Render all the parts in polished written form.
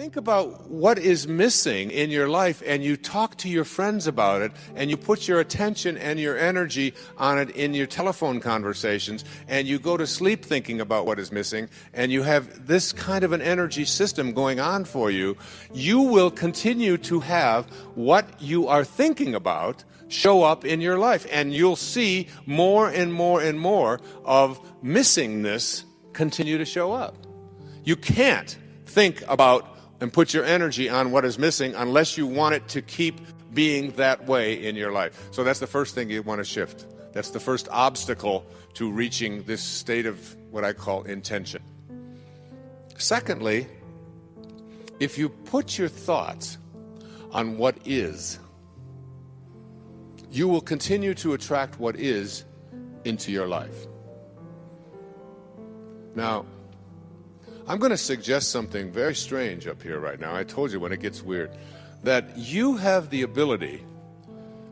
think about what is missing in your life and you talk to your friends about it and you put your attention and your energy on it in your telephone conversations and you go to sleep thinking about what is missing and you have this kind of an energy system going on for you, you will continue to have what you are thinking about show up in your life, and you'll see more and more and more of missingness continue to show up. You can't think about and put your energy on what is missing unless you want it to keep being that way in your life. So that's the first thing you want to shift. That's the first obstacle to reaching this state of what I call intention. Secondly, if you put your thoughts on what is, you will continue to attract what is into your life. Now, I'm going to suggest something very strange up here right now. I told you when it gets weird, that you have the ability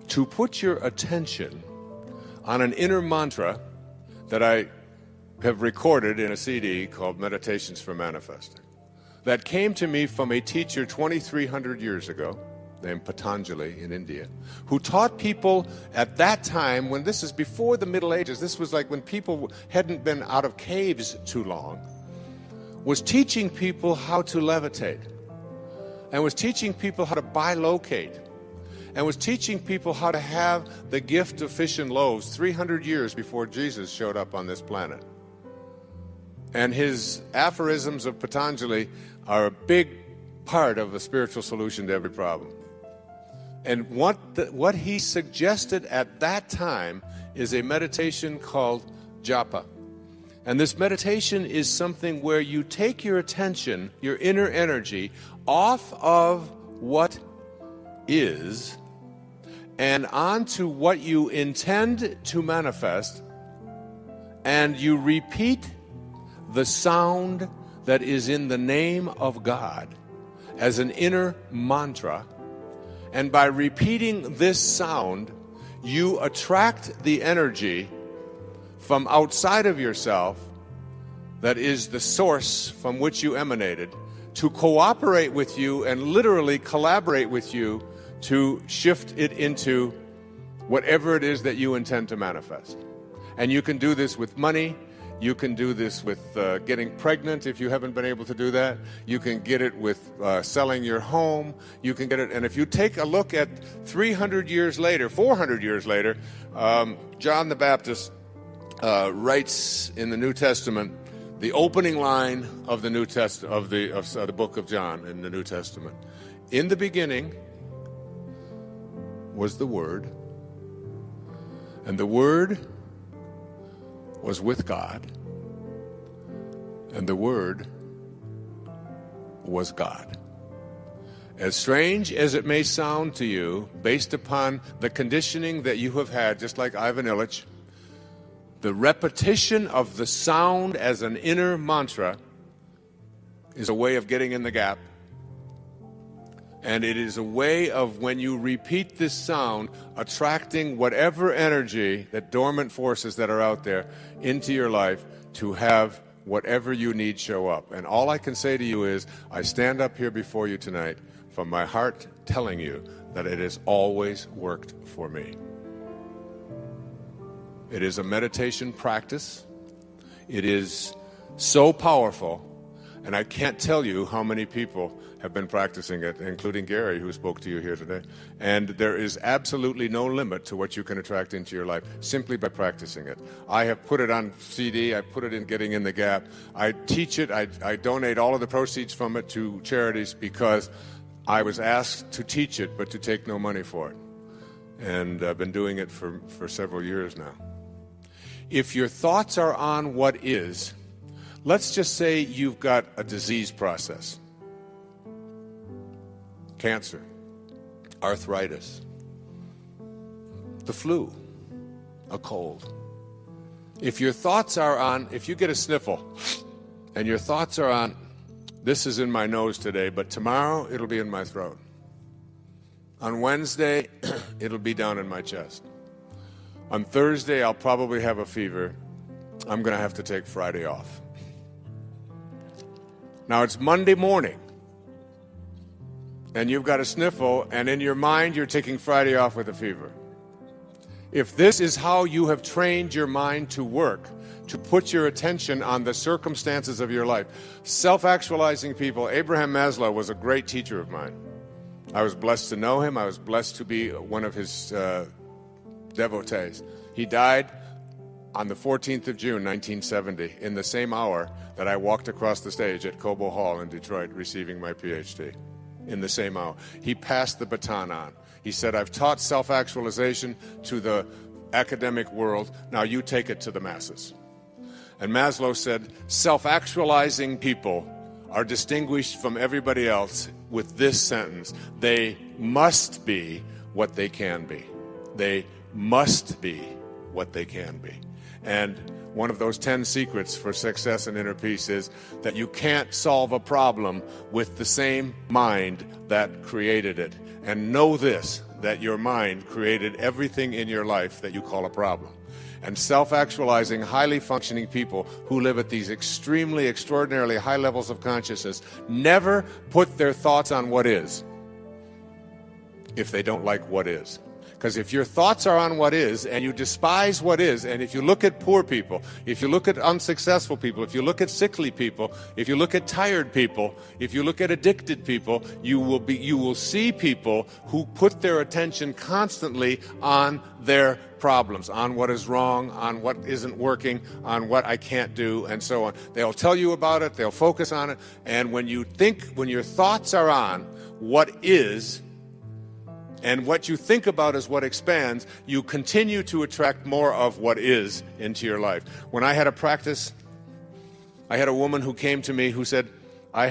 to put your attention on an inner mantra that I have recorded in a CD called Meditations for Manifesting, that came to me from a teacher 2,300 years ago named Patanjali in India, who taught people at that time, when this is before the Middle Ages, this was like when people hadn't been out of caves too long, was teaching people how to levitate, and was teaching people how to bilocate, and was teaching people how to have the gift of fish and loaves 300 years before Jesus showed up on this planet. And his aphorisms of Patanjali are a big part of a spiritual solution to every problem. And what he suggested at that time is a meditation called japa. And this meditation is something where you take your attention, your inner energy, off of what is and onto what you intend to manifest, and you repeat the sound that is in the name of God as an inner mantra. And by repeating this sound, you attract the energy from outside of yourself, that is the source from which you emanated, to cooperate with you and literally collaborate with you to shift it into whatever it is that you intend to manifest. And you can do this with money. You can do this with getting pregnant if you haven't been able to do that. You can get it with selling your home. You can get it, and if you take a look at 300 years later, 400 years later, John the Baptist writes in the New Testament, the opening line of the New of the book of John in the New Testament. In the beginning was the Word, and the Word was with God, and the Word was God. As strange as it may sound to you, based upon the conditioning that you have had, just like Ivan Illich, the repetition of the sound as an inner mantra is a way of getting in the gap. And it is a way of, when you repeat this sound, attracting whatever energy, that dormant forces that are out there, into your life to have whatever you need show up. And all I can say to you is, I stand up here before you tonight from my heart telling you that it has always worked for me. It is a meditation practice. It is so powerful, and I can't tell you how many people have been practicing it, including Gary, who spoke to you here today. And there is absolutely no limit to what you can attract into your life simply by practicing it. I have put it on CD. I put it in Getting in the Gap. I teach it. I donate all of the proceeds from it to charities because I was asked to teach it, but to take no money for it. And I've been doing it for several years now. If your thoughts are on what is, let's just say you've got a disease process. Cancer, arthritis, the flu, a cold. If your thoughts are on, if you get a sniffle and your thoughts are on, this is in my nose today, but tomorrow it'll be in my throat. On Wednesday, it'll be down in my chest. On Thursday, I'll probably have a fever. I'm going to have to take Friday off. Now it's Monday morning. and you've got a sniffle, and in your mind you're taking Friday off with a fever. If this is how you have trained your mind to work, to put your attention on the circumstances of your life, self-actualizing people, Abraham Maslow was a great teacher of mine. I was blessed to know him. I was blessed to be one of his devotees. He died on the 14th of June, 1970, in the same hour that I walked across the stage at Cobo Hall in Detroit receiving my PhD. In the same hour. He passed the baton on. He said, I've taught self-actualization to the academic world. Now you take it to the masses. And Maslow said, self-actualizing people are distinguished from everybody else with this sentence: they must be what they can be. They must be what they can be. And one of those 10 secrets for success and inner peace is that you can't solve a problem with the same mind that created it. And know this, that your mind created everything in your life that you call a problem. And self-actualizing, highly functioning people who live at these extremely, extraordinarily high levels of consciousness never put their thoughts on what is if they don't like what is. Because if your thoughts are on what is, and you despise what is, and if you look at poor people, if you look at unsuccessful people, if you look at sickly people, if you look at tired people, if you look at addicted people, you will see people who put their attention constantly on their problems, on what is wrong, on what isn't working, on what I can't do, and so on. They'll tell you about it, they'll focus on it, and when your thoughts are on what is, and what you think about is what expands, you continue to attract more of what is into your life. When I had a practice, I had a woman who came to me who said, I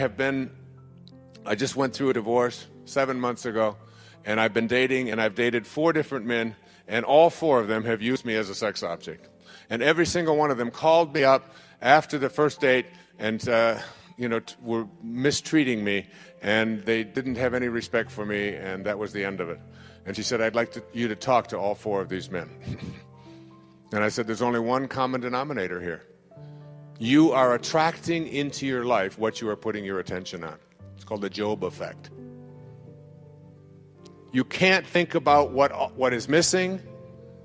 just went through a divorce 7 months ago, and I've been dating, and I've dated 4 different men, and all 4 of them have used me as a sex object. And every single one of them called me up after the first date and were mistreating me, and they didn't have any respect for me, and that was the end of it. And she said, I'd like you to talk to all 4 of these men. And I said, there's only one common denominator here. You are attracting into your life what you are putting your attention on. It's called the Job effect. You can't think about what is missing,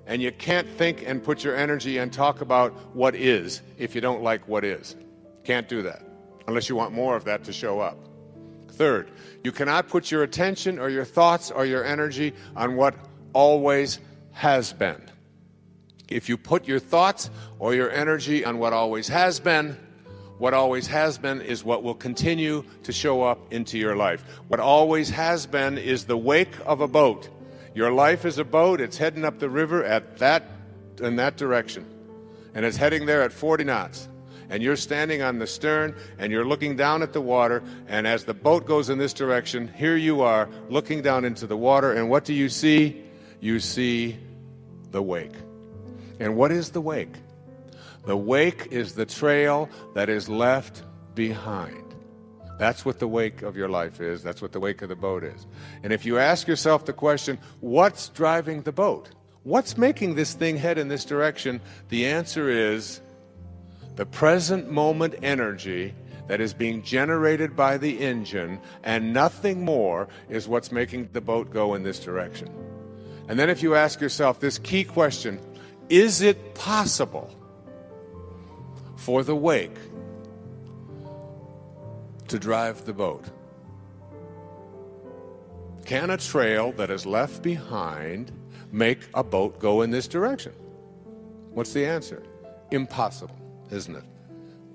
and you can't think and put your energy and talk about what is if you don't like what is. Can't do that unless you want more of that to show up. Third, you cannot put your attention or your thoughts or your energy on what always has been. If you put your thoughts or your energy on what always has been is what will continue to show up into your life. What always has been is the wake of a boat. Your life is a boat. It's heading up the river in that direction. And it's heading there at 40 knots. And you're standing on the stern, and you're looking down at the water, and as the boat goes in this direction, here you are looking down into the water, and what do you see? You see the wake. And what is the wake? The wake is the trail that is left behind. That's what the wake of your life is. That's what the wake of the boat is. And if you ask yourself the question, what's driving the boat? What's making this thing head in this direction? The answer is the present moment energy that is being generated by the engine, and nothing more is what's making the boat go in this direction. And then if you ask yourself this key question, is it possible for the wake to drive the boat? Can a trail that is left behind make a boat go in this direction? What's the answer? Impossible, isn't it?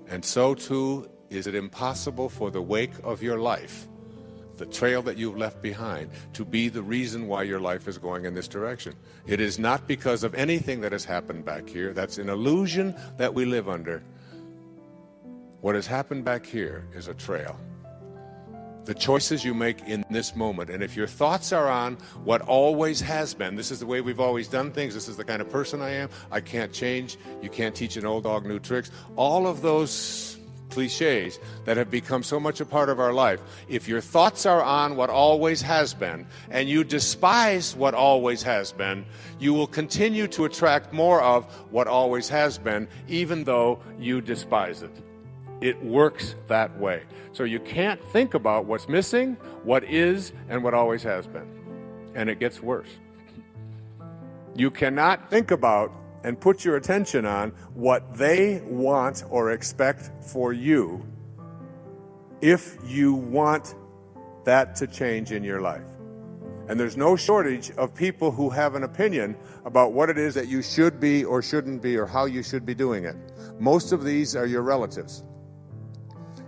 And so too is it impossible for the wake of your life, the trail that you've left behind, to be the reason why your life is going in this direction. It is not because of anything that has happened back here. That's an illusion that we live under. What has happened back here is a trail. The choices you make in this moment. And if your thoughts are on what always has been, this is the way we've always done things, this is the kind of person I am, I can't change, you can't teach an old dog new tricks, all of those cliches that have become so much a part of our life. If your thoughts are on what always has been, and you despise what always has been, you will continue to attract more of what always has been, even though you despise it. It works that way. So you can't think about what's missing, what is, and what always has been. And it gets worse. You cannot think about and put your attention on what they want or expect for you if you want that to change in your life. And there's no shortage of people who have an opinion about what it is that you should be or shouldn't be or how you should be doing it. Most of these are your relatives.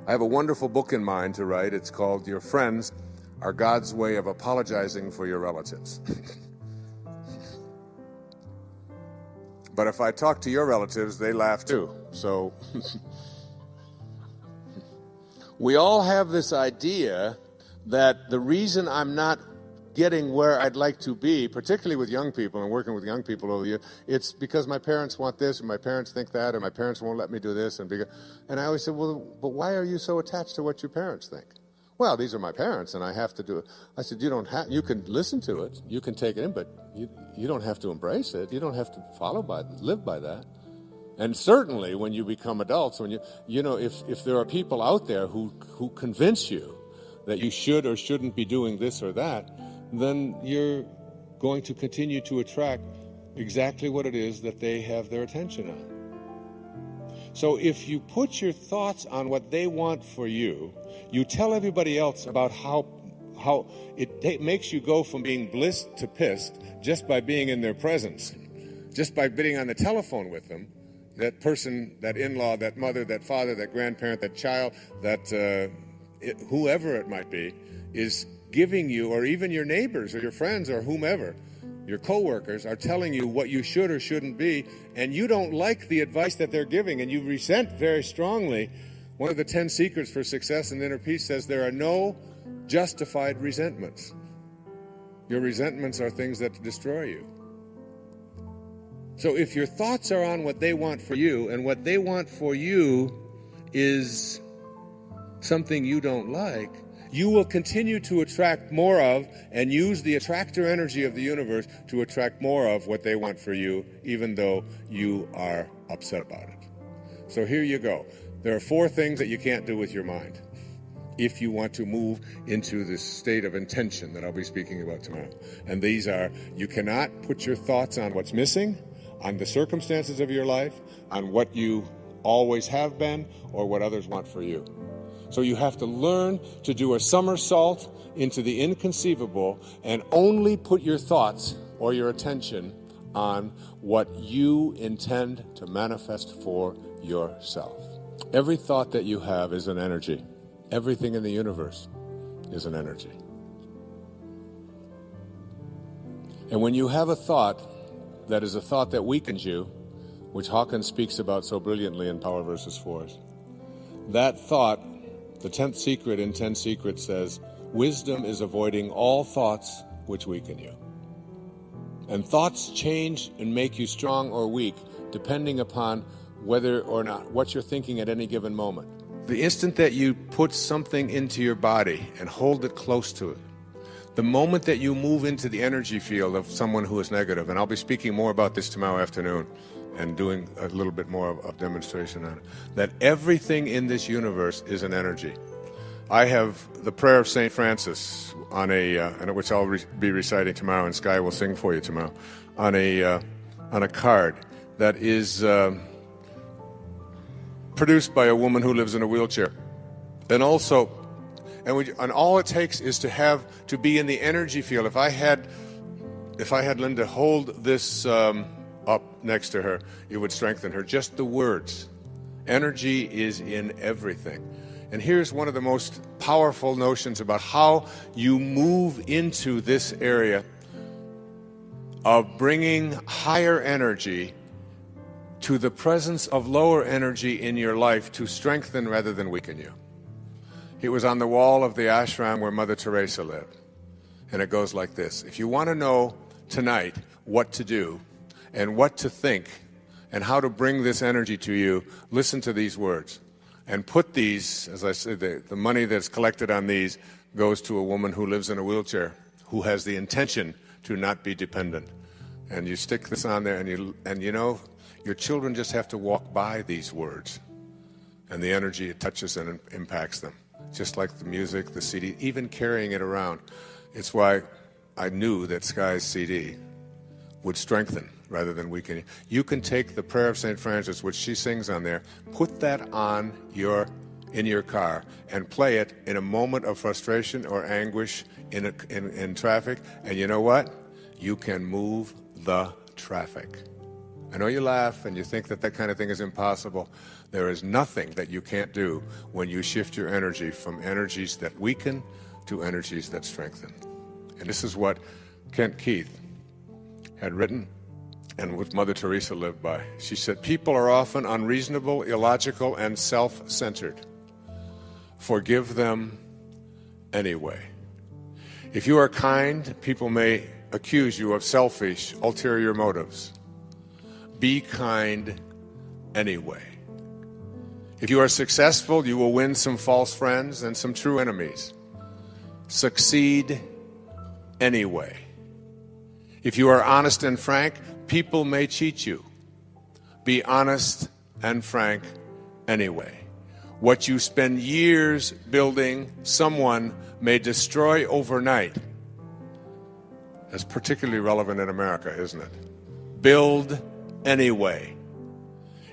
I have a wonderful book in mind to write. It's called Your Friends Are God's Way of Apologizing for Your Relatives. But if I talk to your relatives, they laugh too. So we all have this idea that the reason I'm not getting where I'd like to be, particularly with young people and working with young people over the years, it's because my parents want this, and my parents think that, and my parents won't let me do this. And I always said, well, but why are you so attached to what your parents think? Well, these are my parents, and I have to do it. I said, you can listen to it, you can take it in, but you don't have to embrace it. You don't have to live by that. And certainly when you become adults, when if there are people out there who convince you that you should or shouldn't be doing this or that, then you're going to continue to attract exactly what it is that they have their attention on. So if you put your thoughts on what they want for you, you tell everybody else about how it makes you go from being blissed to pissed just by being in their presence, just by being on the telephone with them. That person, that in-law, that mother, that father, that grandparent, that child, that whoever it might be, is giving you, or even your neighbors or your friends or whomever, your coworkers are telling you what you should or shouldn't be, and you don't like the advice that they're giving, and you resent very strongly. One of the 10 secrets for success and inner peace says there are no justified resentments. Your resentments are things that destroy you. So if your thoughts are on what they want for you, and what they want for you is something you don't like, you will continue to attract more of and use the attractor energy of the universe to attract more of what they want for you, even though you are upset about it. So here you go. There are 4 things that you can't do with your mind if you want to move into this state of intention that I'll be speaking about tomorrow. And these are: you cannot put your thoughts on what's missing, on the circumstances of your life, on what you always have been, or what others want for you. So you have to learn to do a somersault into the inconceivable and only put your thoughts or your attention on what you intend to manifest for yourself. Every thought that you have is an energy. Everything in the universe is an energy. And when you have a thought that is a thought that weakens you, which Hawkins speaks about so brilliantly in Power versus Force, that thought, the 10th secret in 10 Secrets says, wisdom is avoiding all thoughts which weaken you. And thoughts change and make you strong or weak depending upon whether or not what you're thinking at any given moment. The instant that you put something into your body and hold it close to it, the moment that you move into the energy field of someone who is negative, and I'll be speaking more about this tomorrow afternoon and doing a little bit more of demonstration on it, that everything in this universe is an energy. I have the prayer of St. Francis on which I'll be reciting tomorrow, and Sky will sing for you tomorrow, on a card that is produced by a woman who lives in a wheelchair. And also, and all it takes is to be in the energy field. If I had Linda hold this up next to her, it would strengthen her. Just the words. Energy is in everything. And here's one of the most powerful notions about how you move into this area of bringing higher energy to the presence of lower energy in your life to strengthen rather than weaken you. It was on the wall of the ashram where Mother Teresa lived. And it goes like this: if you want to know tonight what to do and what to think and how to bring this energy to you, listen to these words. And put these, as I said, the money that's collected on these goes to a woman who lives in a wheelchair, who has the intention to not be dependent. And you stick this on there, and you know, your children just have to walk by these words. and the energy it touches and impacts them. Just like the music, the CD, even carrying it around. It's why I knew that Sky's CD would strengthen rather than weaken. You can take the Prayer of St. Francis, which she sings on there, put that on in your car and play it in a moment of frustration or anguish in traffic, and you know what? You can move the traffic. I know you laugh and you think that kind of thing is impossible. There is nothing that you can't do when you shift your energy from energies that weaken to energies that strengthen. And this is what Kent Keith had written and what Mother Teresa lived by. She said, people are often unreasonable, illogical, and self-centered. Forgive them anyway. If you are kind, people may accuse you of selfish, ulterior motives. Be kind anyway. If you are successful, you will win some false friends and some true enemies. Succeed anyway. If you are honest and frank, people may cheat you. Be honest and frank anyway. What you spend years building, someone may destroy overnight. That's particularly relevant in America, isn't it? Build anyway.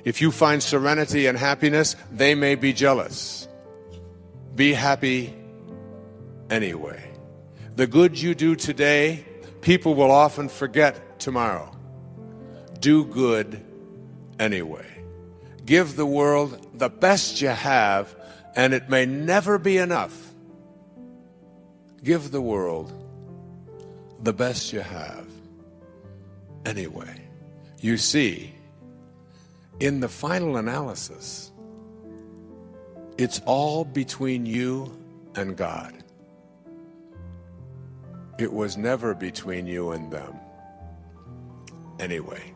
If you find serenity and happiness, they may be jealous. Be happy anyway. The good you do today, people will often forget tomorrow. Do good anyway. Give the world the best you have, and it may never be enough. Give the world the best you have anyway. You see, in the final analysis, it's all between you and God. It was never between you and them. Anyway.